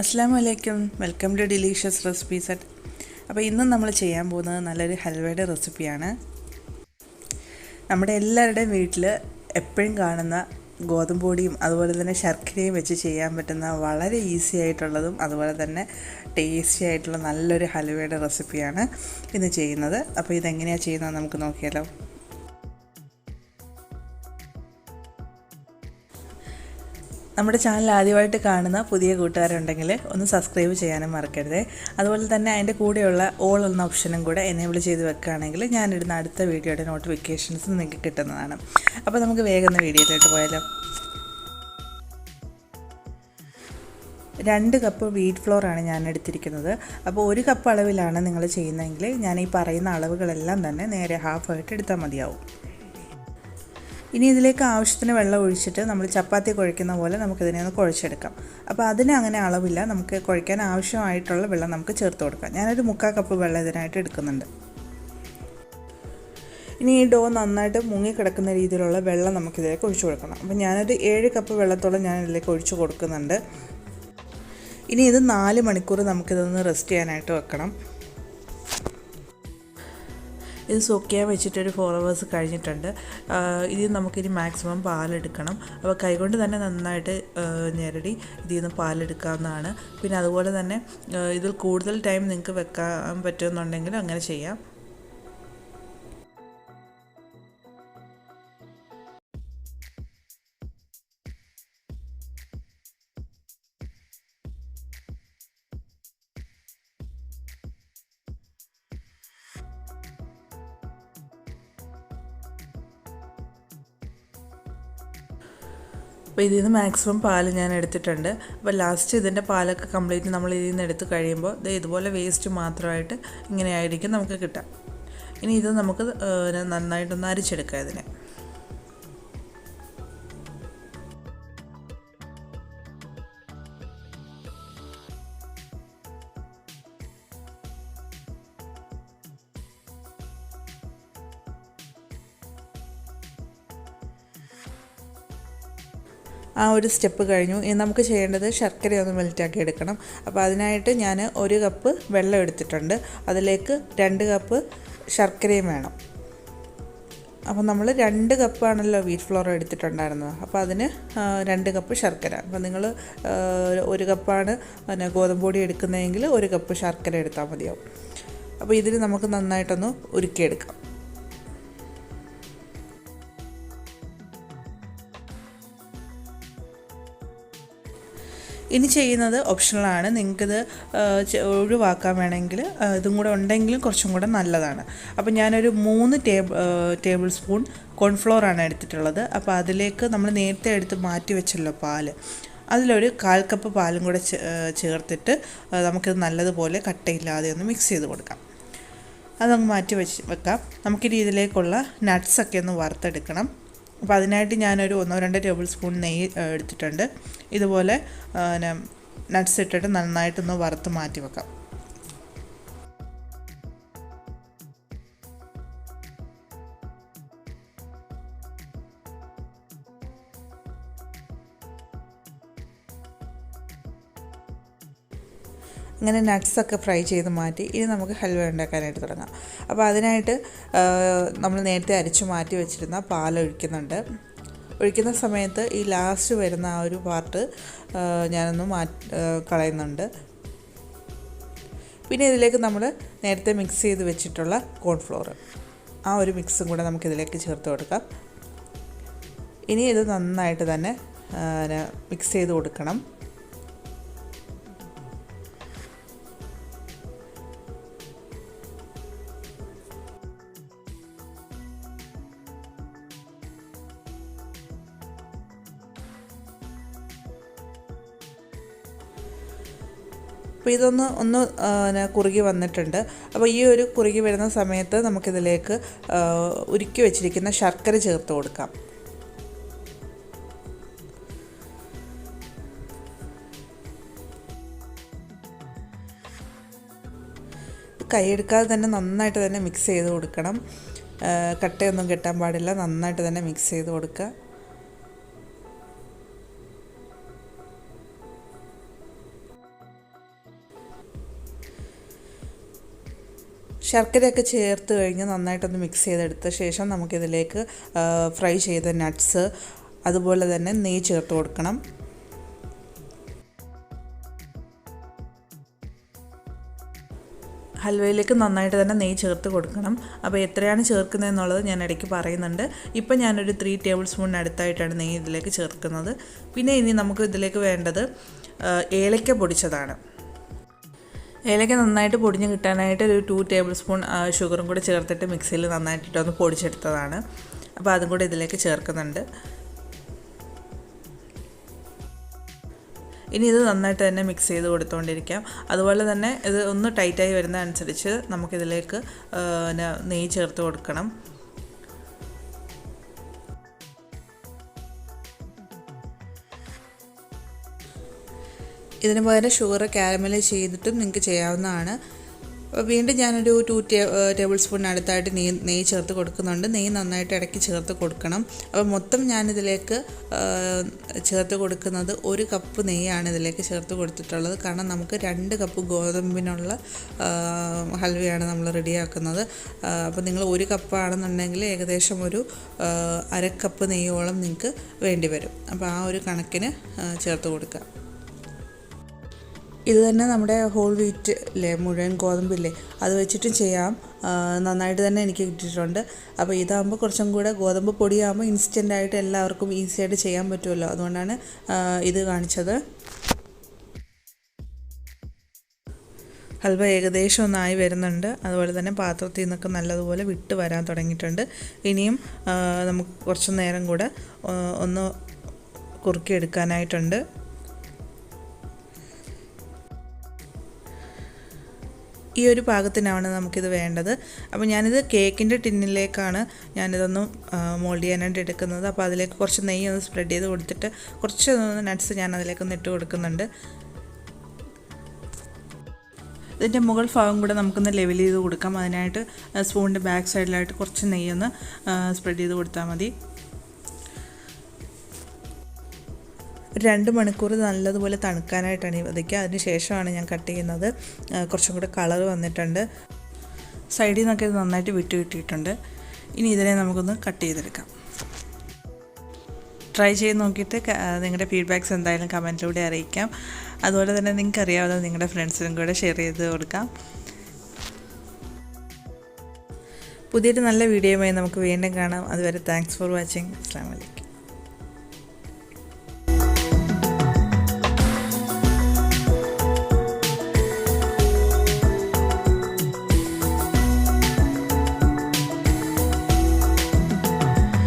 Assalamualaikum, welcome to Delicious Recipes at. അപ്പോൾ ഇന്ന് നമ്മൾ ചെയ്യാൻ പോകുന്നത് നല്ലൊരു ഹൽവയുടെ റെസിപ്പിയാണ്. നമ്മുടെ എല്ലാവരുടെയും വീട്ടിൽ എപ്പോഴും കാണുന്ന ഗോതമ്പൊടിയും അതുപോലെ തന്നെ ശർക്കരയും വെച്ച് ചെയ്യാൻ പറ്റുന്ന വളരെ ഈസി ആയിട്ടുള്ളതും അതുപോലെ തന്നെ ടേസ്റ്റി ആയിട്ടുള്ള നല്ലൊരു ഹൽവയുടെ റെസിപ്പിയാണ് ഇന്ന് ചെയ്യുന്നത്. അപ്പോൾ ഇതെങ്ങനെയാണ് ചെയ്യുന്നത് നമുക്ക് നോക്കിയാലോ. നമ്മുടെ ചാനൽ ആദ്യമായിട്ട് കാണുന്ന പുതിയ കൂട്ടുകാരുണ്ടെങ്കിൽ ഒന്ന് സബ്സ്ക്രൈബ് ചെയ്യാനും മറക്കരുത്. അതുപോലെ തന്നെ അതിൻ്റെ കൂടെയുള്ള ഓൾ എന്ന ഓപ്ഷനും കൂടെ എനേബിൾ ചെയ്ത് വെക്കുകയാണെങ്കിൽ ഞാനിടുന്ന അടുത്ത വീഡിയോയുടെ നോട്ടിഫിക്കേഷൻസ് നിങ്ങൾക്ക് കിട്ടുന്നതാണ്. അപ്പോൾ നമുക്ക് വേഗം വീഡിയോയിലോട്ട് പോയാലോ. 2 കപ്പ് വീറ്റ് ഫ്ലോർ ആണ് ഞാൻ എടുത്തിരിക്കുന്നത്. അപ്പോൾ 1 കപ്പ് അളവിലാണ് നിങ്ങൾ ചെയ്യുന്നതെങ്കിൽ ഞാൻ ഈ പറയുന്ന അളവുകളെല്ലാം തന്നെ നേരെ ഹാഫായിട്ട് എടുത്താൽ മതിയാവും. ഇനി ഇതിലേക്ക് ആവശ്യത്തിന് വെള്ളം ഒഴിച്ചിട്ട് നമ്മൾ ചപ്പാത്തി കുഴയ്ക്കുന്ന പോലെ നമുക്കിതിനെ ഒന്ന് കുഴച്ചെടുക്കാം. അപ്പോൾ അതിന് അങ്ങനെ അളവില്ല, നമുക്ക് കുഴയ്ക്കാൻ ആവശ്യമായിട്ടുള്ള വെള്ളം നമുക്ക് ചേർത്ത് കൊടുക്കാം. ഞാനൊരു 3/4 കപ്പ് വെള്ളം ഇതിനായിട്ട് എടുക്കുന്നുണ്ട്. ഇനി ഈ ഡോ നന്നായിട്ട് മുങ്ങിക്കിടക്കുന്ന രീതിയിലുള്ള വെള്ളം നമുക്കിതിലേക്ക് ഒഴിച്ചു കൊടുക്കണം. അപ്പോൾ ഞാനൊരു 7 കപ്പ് വെള്ളത്തോളം ഞാൻ ഇതിലേക്ക് ഒഴിച്ചു കൊടുക്കുന്നുണ്ട്. ഇനി ഇത് 4 മണിക്കൂർ നമുക്കിതൊന്ന് റെസ്റ്റ് ചെയ്യാനായിട്ട് വെക്കണം. ഇത് സോക്ക് ചെയ്യാൻ വെച്ചിട്ടൊരു 4 hours കഴിഞ്ഞിട്ടുണ്ട്. ഇതിൽ നമുക്കിനി മാക്സിമം പാലെടുക്കണം. അപ്പോൾ കൈകൊണ്ട് തന്നെ നന്നായിട്ട് ഞെരടി ഇതിൽ നിന്ന് പാലെടുക്കാവുന്നതാണ്. പിന്നെ അതുപോലെ തന്നെ ഇതിൽ കൂടുതൽ ടൈം നിങ്ങൾക്ക് വെക്കാൻ പറ്റുമെന്നുണ്ടെങ്കിൽ അങ്ങനെ ചെയ്യാം. അപ്പോൾ ഇതിൽ നിന്ന് മാക്സിമം പാൽ ഞാൻ എടുത്തിട്ടുണ്ട്. അപ്പോൾ ലാസ്റ്റ് ഇതിൻ്റെ പാലൊക്കെ കംപ്ലീറ്റ് നമ്മൾ ഇതിൽ നിന്ന് എടുത്ത് കഴിയുമ്പോൾ ഇതുപോലെ വേസ്റ്റ് മാത്രമായിട്ട് ഇങ്ങനെയായിരിക്കും നമുക്ക് കിട്ടുക. ഇനി ഇത് നമുക്ക് നന്നായിട്ടൊന്ന് അരിച്ചെടുക്കാം ഇതിനെ. ആ ഒരു സ്റ്റെപ്പ് കഴിഞ്ഞു. ഇനി നമുക്ക് ചെയ്യേണ്ടത് ശർക്കരയൊന്ന് മെൽറ്റാക്കി എടുക്കണം. അപ്പോൾ അതിനായിട്ട് ഞാൻ 1 കപ്പ് വെള്ളം എടുത്തിട്ടുണ്ട്. അതിലേക്ക് 2 കപ്പ് ശർക്കരയും വേണം. അപ്പോൾ നമ്മൾ 2 കപ്പാണല്ലോ വീറ്റ് ഫ്ലോർ എടുത്തിട്ടുണ്ടായിരുന്നത്. അപ്പോൾ അതിന് 2 കപ്പ് ശർക്കര. അപ്പോൾ നിങ്ങൾ 1 കപ്പാണ് ഗോതമ്പൊടി എടുക്കുന്നതെങ്കിൽ 1 കപ്പ് ശർക്കര എടുത്താൽ മതിയാവും. അപ്പോൾ ഇതിന് നമുക്ക് നന്നായിട്ടൊന്ന് ഉരുക്കിയെടുക്കാം. ഇനി ചെയ്യുന്നത് ഓപ്ഷണലാണ്. നിങ്ങൾക്കിത് ഒഴിവാക്കാൻ വേണമെങ്കിൽ ഇതും കൂടെ ഉണ്ടെങ്കിലും കുറച്ചും കൂടെ നല്ലതാണ്. അപ്പോൾ ഞാനൊരു 3 ടേബിൾ സ്പൂൺ കോൺഫ്ലോറാണ് എടുത്തിട്ടുള്ളത്. അപ്പോൾ അതിലേക്ക് നമ്മൾ നേരത്തെ എടുത്ത് മാറ്റി വെച്ചല്ലോ പാല്, അതിലൊരു 1/4 കപ്പ് പാലും കൂടെ ചേർത്തിട്ട് നമുക്കിത് നല്ലതുപോലെ കട്ടയില്ലാതെ ഒന്ന് മിക്സ് ചെയ്ത് കൊടുക്കാം. അതങ്ങ് മാറ്റി വെക്കാം. നമുക്കിനി ഇതിലേക്കുള്ള നട്ട്സൊക്കെ ഒന്ന് വറുത്തെടുക്കണം. അപ്പോൾ അതിനായിട്ട് ഞാനൊരു 1-2 ടേബിൾ സ്പൂൺ നെയ്യ് എടുത്തിട്ടുണ്ട്. ഇതുപോലെ നട്ട്സ് ഇട്ടിട്ട് നന്നായിട്ടൊന്ന് വറുത്ത് മാറ്റി വെക്കാം. ഇങ്ങനെ നട്ട്സൊക്കെ ഫ്രൈ ചെയ്ത് മാറ്റി ഇനി നമുക്ക് ഹൽവ ഉണ്ടാക്കാനായിട്ട് തുടങ്ങാം. അപ്പോൾ അതിനായിട്ട് നമ്മൾ നേരത്തെ അരിച്ചു മാറ്റി വെച്ചിരുന്ന പാലൊഴിക്കുന്നുണ്ട്. ഒഴിക്കുന്ന സമയത്ത് ഈ ലാസ്റ്റ് വരുന്ന ആ ഒരു പാർട്ട് ഞാനൊന്ന് കളയുന്നുണ്ട്. പിന്നെ ഇതിലേക്ക് നമ്മൾ നേരത്തെ മിക്സ് ചെയ്ത് വെച്ചിട്ടുള്ള കോൺഫ്ലോർ, ആ ഒരു മിക്സും കൂടെ നമുക്കിതിലേക്ക് ചേർത്ത് കൊടുക്കാം. ഇനി ഇത് നന്നായിട്ട് തന്നെ മിക്സ് ചെയ്ത് കൊടുക്കണം. അപ്പോൾ ഇതൊന്ന് കുറുകി വന്നിട്ടുണ്ട്. അപ്പോൾ ഈ ഒരു കുറുകി വരുന്ന സമയത്ത് നമുക്കിതിലേക്ക് ഉരുക്കി വെച്ചിരിക്കുന്ന ശർക്കര ചേർത്ത് കൊടുക്കാം. കൈയെടുക്കാതെ തന്നെ നന്നായിട്ട് തന്നെ മിക്സ് ചെയ്ത് കൊടുക്കണം. കട്ടയൊന്നും കെട്ടാൻ പാടില്ല. നന്നായിട്ട് തന്നെ മിക്സ് ചെയ്ത് കൊടുക്കുക. ശർക്കരയൊക്കെ ചേർത്ത് കഴിഞ്ഞ് നന്നായിട്ടൊന്ന് മിക്സ് ചെയ്തെടുത്ത ശേഷം നമുക്കിതിലേക്ക് ഫ്രൈ ചെയ്ത നട്ട്സ് അതുപോലെ തന്നെ നെയ്യ് ചേർത്ത് കൊടുക്കണം. ഹൽവയിലേക്ക് നന്നായിട്ട് തന്നെ നെയ്യ് ചേർത്ത് കൊടുക്കണം. അപ്പോൾ എത്രയാണ് ചേർക്കുന്നതെന്നുള്ളത് ഞാൻ ഇടയ്ക്ക് പറയുന്നുണ്ട്. ഇപ്പം ഞാനൊരു 3 ടേബിൾ സ്പൂൺ അടുത്തായിട്ടാണ് നെയ്യ് ഇതിലേക്ക് ചേർക്കുന്നത്. പിന്നെ ഇനി നമുക്ക് ഇതിലേക്ക് വേണ്ടത് ഏലക്ക പൊടിച്ചതാണ്. ഏലക്ക നന്നായിട്ട് പൊടിഞ്ഞ് കിട്ടാനായിട്ട് ഒരു 2 ടേബിൾ സ്പൂൺ ഷുഗറും കൂടെ ചേർത്തിട്ട് മിക്സിയിൽ നന്നായിട്ടൊന്ന് പൊടിച്ചെടുത്തതാണ്. അപ്പോൾ അതും കൂടെ ഇതിലേക്ക് ചേർക്കുന്നുണ്ട്. ഇനി ഇത് നന്നായിട്ട് തന്നെ മിക്സ് ചെയ്ത് കൊടുത്തുകൊണ്ടിരിക്കാം. അതുപോലെ തന്നെ ഇത് ഒന്ന് ടൈറ്റായി വരുന്നതനുസരിച്ച് നമുക്കിതിലേക്ക് നെയ്യ് ചേർത്ത് കൊടുക്കണം. ഇതിന് പകരം ഷുഗർ കാരമലൈസ് ചെയ്തിട്ടും നിങ്ങൾക്ക് ചെയ്യാവുന്നതാണ്. അപ്പോൾ വീണ്ടും ഞാനൊരു 2 ടേബിൾ സ്പൂൺ അടുത്തായിട്ട് നെയ്യ് ചേർത്ത് കൊടുക്കുന്നുണ്ട്. നെയ്യ് നന്നായിട്ട് ഇടയ്ക്ക് ചേർത്ത് കൊടുക്കണം. അപ്പോൾ മൊത്തം ഞാനിതിലേക്ക് ചേർത്ത് കൊടുക്കുന്നത് 1 കപ്പ് നെയ്യാണ് ഇതിലേക്ക് ചേർത്ത് കൊടുത്തിട്ടുള്ളത്. കാരണം നമുക്ക് 2 കപ്പ് ഗോതമ്പിനുള്ള ഹൽവയാണ് നമ്മൾ റെഡിയാക്കുന്നത്. അപ്പോൾ നിങ്ങൾ 1 കപ്പാണെന്നുണ്ടെങ്കിൽ ഏകദേശം ഒരു 1/2 കപ്പ് നെയ്യോളം നിങ്ങൾക്ക് വേണ്ടി വരും. അപ്പോൾ ആ ഒരു കണക്കിന് ചേർത്ത് കൊടുക്കുക. ഇത് തന്നെ നമ്മുടെ ഹോൾ വീറ്റ് ഇല്ലേ, മുഴുവൻ ഗോതമ്പില്ലേ, അത് വെച്ചിട്ടും ചെയ്യാം. നന്നായിട്ട് തന്നെ എനിക്ക് കിട്ടിയിട്ടുണ്ട്. അപ്പോൾ ഇതാകുമ്പോൾ കുറച്ചും കൂടെ ഗോതമ്പ് പൊടിയാകുമ്പോൾ ഇൻസ്റ്റൻ്റായിട്ട് എല്ലാവർക്കും ഈസിയായിട്ട് ചെയ്യാൻ പറ്റുമല്ലോ, അതുകൊണ്ടാണ് ഇത് കാണിച്ചത്. ഹൽവ ഏകദേശം ഒന്നായി വരുന്നുണ്ട്. അതുപോലെ തന്നെ പാത്രത്തിൽ നിന്നൊക്കെ നല്ലതുപോലെ വിട്ട് വരാൻ തുടങ്ങിയിട്ടുണ്ട്. ഇനിയും നമുക്ക് കുറച്ച് നേരം കൂടെ ഒന്ന് കുറുക്കിയെടുക്കാനായിട്ടുണ്ട്. ഈ ഒരു പാകത്തിനാണ് നമുക്കിത് വേണ്ടത്. അപ്പോൾ ഞാനിത് കേക്കിൻ്റെ ടിന്നിലേക്കാണ് ഞാനിതൊന്ന് മോൾഡ് ചെയ്യാനായിട്ട് എടുക്കുന്നത്. അപ്പോൾ അതിലേക്ക് കുറച്ച് നെയ്യ് ഒന്ന് സ്പ്രെഡ് ചെയ്ത് കൊടുത്തിട്ട് കുറച്ച് നട്ട്സ് ഞാൻ അതിലേക്കൊന്ന് ഇട്ട് കൊടുക്കുന്നുണ്ട്. ഇതിൻ്റെ മുകൾ ഭാഗം കൂടെ നമുക്കൊന്ന് ലെവൽ ചെയ്ത് കൊടുക്കാം. അതിനായിട്ട് സ്പൂണിൻ്റെ ബാക്ക് സൈഡിലായിട്ട് കുറച്ച് നെയ്യൊന്ന് സ്പ്രെഡ് ചെയ്ത് കൊടുത്താൽ മതി. 2 മണിക്കൂർ നല്ലതുപോലെ തണുക്കാനായിട്ടാണ് വയ്ക്കുക. അതിന് ശേഷമാണ് ഞാൻ കട്ട് ചെയ്യുന്നത്. കുറച്ചും കൂടെ കളർ വന്നിട്ടുണ്ട്. സൈഡിൽ നിന്നൊക്കെ ഇത് നന്നായിട്ട് വിട്ട് കിട്ടിയിട്ടുണ്ട്. ഇനി ഇതിനെ നമുക്കൊന്ന് കട്ട് ചെയ്തെടുക്കാം. ട്രൈ ചെയ്ത് നോക്കിയിട്ട് നിങ്ങളുടെ ഫീഡ്ബാക്ക്സ് എന്തായാലും കമൻറ്റിലൂടെ അറിയിക്കാം. അതുപോലെ തന്നെ നിങ്ങൾക്ക് അറിയാവുന്ന നിങ്ങളുടെ ഫ്രണ്ട്സിനും കൂടെ ഷെയർ ചെയ്ത് കൊടുക്കാം. പുതിയൊരു നല്ല വീഡിയോയുമായി നമുക്ക് വീണ്ടും കാണാം. അതുവരെ താങ്ക്സ് ഫോർ വാച്ചിങ്. അസ്സലാമു അലൈക്കും.